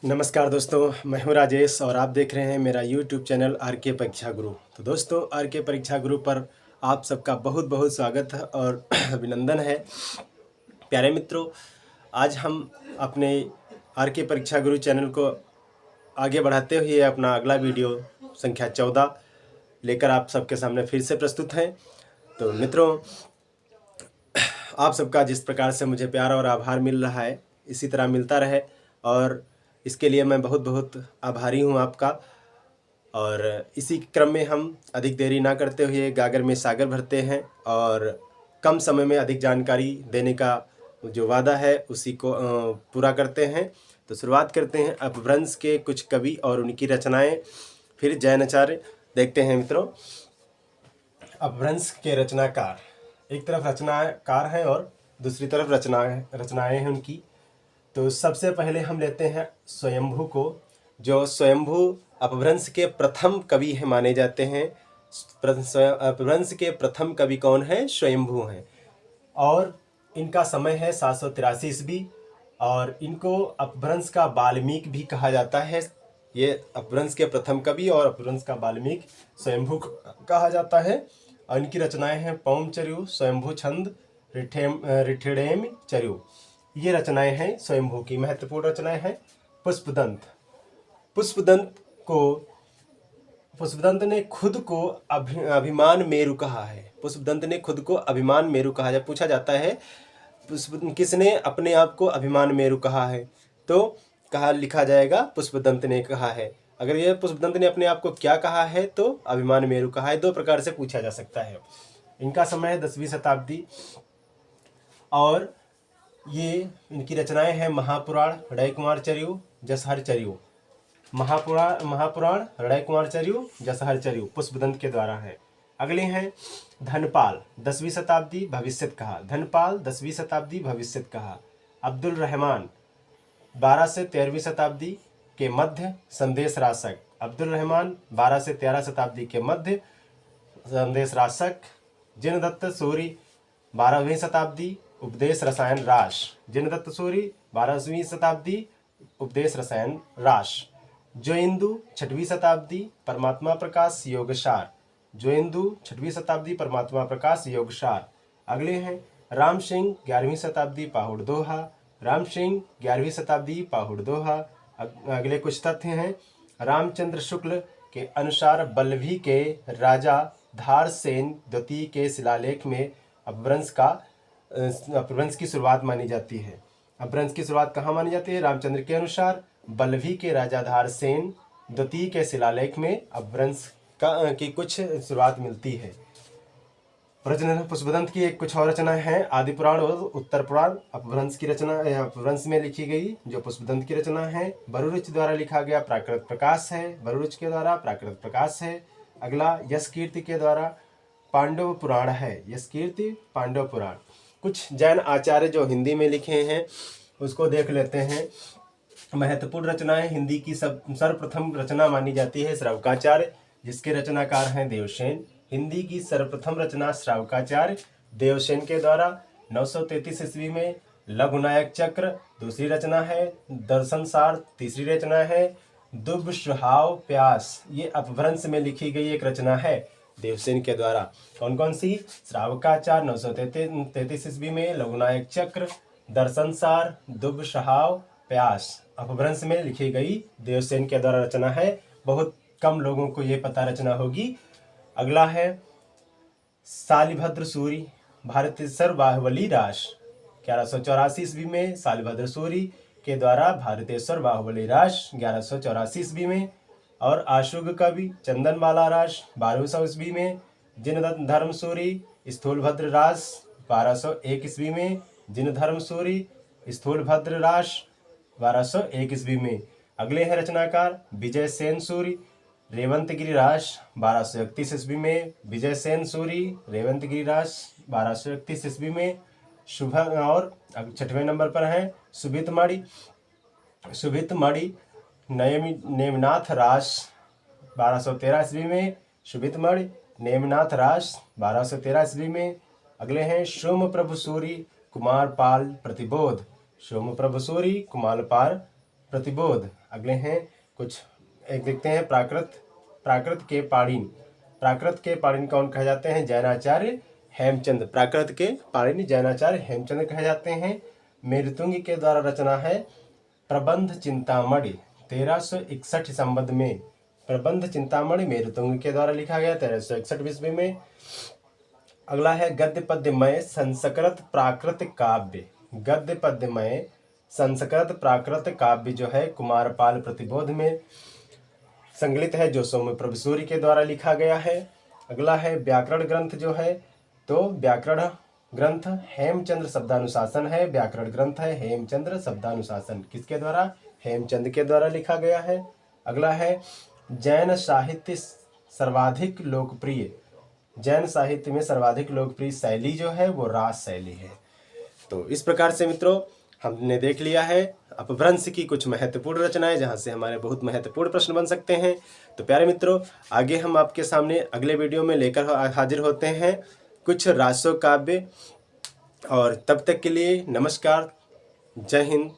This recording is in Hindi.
नमस्कार दोस्तों, मैं हूं राजेश और आप देख रहे हैं मेरा यूट्यूब चैनल आर के परीक्षा गुरु। तो दोस्तों, आर के परीक्षा गुरु पर आप सबका बहुत बहुत स्वागत है और अभिनंदन है। प्यारे मित्रों, आज हम अपने आर के परीक्षा गुरु चैनल को आगे बढ़ाते हुए अपना अगला वीडियो संख्या 14 लेकर आप सबके सामने फिर से प्रस्तुत हैं। तो मित्रों, आप सबका जिस प्रकार से मुझे प्यार और आभार मिल रहा है, इसी तरह मिलता रहे और इसके लिए मैं बहुत बहुत आभारी हूँ आपका। और इसी क्रम में हम अधिक देरी ना करते हुए गागर में सागर भरते हैं और कम समय में अधिक जानकारी देने का जो वादा है उसी को पूरा करते हैं। तो शुरुआत करते हैं अपभ्रंश के कुछ कवि और उनकी रचनाएं, फिर जैनाचार्य। देखते हैं मित्रों, अपभ्रंश के रचनाकार, एक तरफ रचनाकार हैं और दूसरी तरफ रचनाएं हैं उनकी। तो सबसे पहले हम लेते हैं स्वयंभू को, जो स्वयंभू अपभ्रंश के प्रथम कवि हैं माने जाते हैं। अपभ्रंश के प्रथम कवि कौन है? स्वयंभू हैं और इनका समय है 783 ईस्वी और इनको अपभ्रंश का वाल्मीकि भी कहा जाता है। ये अपभ्रंश के प्रथम कवि और अपभ्रंश का वाल्मीकि स्वयंभू कहा जाता है। और इनकी रचनाएं हैं पौमचर्यु, स्वयंभू छंद, रिठिडेम चर्यु। ये रचनाएं हैं स्वयंभू की। महत्वपूर्ण रचनाएं हैं पुष्पदंत। पुष्पदंत ने खुद को अभिमान मेरु कहा है। पुष्पदंत ने खुद को अभिमान मेरु कहा है। पूछा जाता है किसने अपने आप को अभिमान मेरु कहा है, तो कहा लिखा जाएगा पुष्पदंत ने कहा है। अगर यह पुष्पदंत ने अपने आप को क्या कहा है तो अभिमान मेरु कहा है। दो प्रकार से पूछा जा सकता है। इनका समय है 10वीं शताब्दी और ये इनकी रचनाएं हैं महापुराण, हृदय कुमार चर्यु, जसहर चर्यु। महापुराण, हृदय कुमार चर्यु, जसहर चर्यु पुष्पदंत के द्वारा है। अगले हैं धनपाल, 10वीं शताब्दी, भविष्यत कहा। धनपाल 10वीं शताब्दी, भविष्यत कहा। अब्दुल रहमान 12 से 13वीं शताब्दी के मध्य, संदेश राशक। अब्दुल रहमान 12 से 13 शताब्दी के मध्य, संदेश राशक। जिनदत्त सूरी 12वीं शताब्दी, उपदेश रसायन राश। जिनदत्त सूरी 12वीं शताब्दी, उपदेश रसायन राश। जोइंदू 6वीं शताब्दी, परमात्मा प्रकाश योगसार। जोइंदू 6वीं शताब्दी, परमात्मा प्रकाश योगसार। अगले हैं राम सिंह 11वीं शताब्दी, पाहुड़ दोहा। राम सिंह 11वीं शताब्दी, पाहुड़ दोहा। अगले कुछ तथ्य हैं। रामचंद्र शुक्ल के अनुसार बल्लभी के राजा धारसेन द्वितीय के शिलालेख में अपभ्रंश की शुरुआत मानी जाती है। अपभ्रंश की शुरुआत कहाँ मानी जाती है? रामचंद्र के अनुसार बल्लभी के राजा धारसेन द्वितीय के शिलालेख में अपभ्रंश की कुछ शुरुआत मिलती है। पुष्पदंत की एक कुछ और रचनाएं हैं, आदि पुराण और उत्तर पुराण। अपभ्रंश की रचना अपभ्रंश में लिखी गई जो पुष्पदंत की रचना है। बरुरुच द्वारा लिखा गया प्राकृत प्रकाश है। बरुरुच के द्वारा प्राकृत प्रकाश है। अगला यश कीर्ति के द्वारा पांडव पुराण है। यश कीर्ति पांडव पुराण। कुछ जैन आचार्य जो हिंदी में लिखे हैं उसको देख लेते हैं। महत्वपूर्ण रचनाएं हिंदी की सर्वप्रथम रचना मानी जाती है श्रावकाचार्य, जिसके रचनाकार हैं देवसेन। हिंदी की सर्वप्रथम रचना श्रावकाचार्य देवसेन के द्वारा 933 ईस्वी में। लघुनायक चक्र दूसरी रचना है। दर्शन सार तीसरी रचना है। दुब सुहाव प्यास ये अपभ्रंश में लिखी गई एक रचना है देवसेन के द्वारा। कौन कौन सी? श्रावकाचार्य 933 ईस्वी में, लघुनायक चक्र, दर्शन सार, दुब सुहाव प्यास अपभ्रंश में लिखी गई देवसेन के द्वारा रचना है। बहुत कम लोगों को ये पता रचना होगी। अगला है शालिभद्र सूरी भारतेश्वर बाहुबली रास। 1184 ईस्वी में शालिभद्र सूरी के द्वारा भारतेश्वर बाहुबली रास 1184 ईस्वी में। और आशुग कवि चंदनमाला रास 1200 ईस्वी में। जिनदत्त धर्म सूरी स्थूलभद्र रास 1201 ईस्वी में। जिन धर्म सूरी स्थूलभद्र रास 1201 ईस्वी में। अगले हैं रचनाकार विजय सेन सूरी रेवंतगिरी रास 1231 ईस्वी में। विजय सेन सूरी रेवंतगिरी रास 1231 ईस्वी में। शुभ और 6वें नंबर पर है सुभित मणि नेमनाथ रास 1213 ईस्वी में। सुभित मणि नेमनाथ रास 1213 ईस्वी में। अगले हैं सोम प्रभु सूरी कुमार पाल प्रतिबोध। सोम प्रभु सूरी कुमार पाल प्रतिबोध। अगले हैं कुछ एक देखते हैं प्राकृत के पाणिनि। प्राकृत के पाणिनि कौन कहे जाते हैं? जैनाचार्य हेमचंद। प्राकृत के पाणिनि जैनाचार्य हेमचंद कहे जाते हैं। मेरुतुंग के द्वारा रचना है प्रबंध चिंतामणि 1361 संबंध में। प्रबंध चिंतामणि मेरुतुंग के द्वारा लिखा गया 1361 ईस्वी में। अगला है गद्य पद्यमय संस्कृत प्राकृत काव्य। गद्य पद्यमय संस्कृत प्राकृत काव्य जो है कुमारपाल प्रतिबोध में संकलित है, जो सौम्य प्रभु सूरि के द्वारा लिखा गया है। अगला है व्याकरण ग्रंथ जो है, तो व्याकरण ग्रंथ हेमचंद्र शब्दानुशासन है। व्याकरण ग्रंथ है हेमचंद्र शब्दानुशासन। किसके द्वारा? हेमचंद के द्वारा लिखा गया है। अगला है जैन साहित्य सर्वाधिक लोकप्रिय। जैन साहित्य में सर्वाधिक लोकप्रिय शैली जो है वो रास शैली है। तो इस प्रकार से मित्रों हमने देख लिया है अपभ्रंश की कुछ महत्वपूर्ण रचनाएं, जहां से हमारे बहुत महत्वपूर्ण प्रश्न बन सकते हैं। तो प्यारे मित्रों, आगे हम आपके सामने अगले वीडियो में लेकर हाजिर होते हैं कुछ रासो काव्य। और तब तक के लिए नमस्कार, जय हिंद,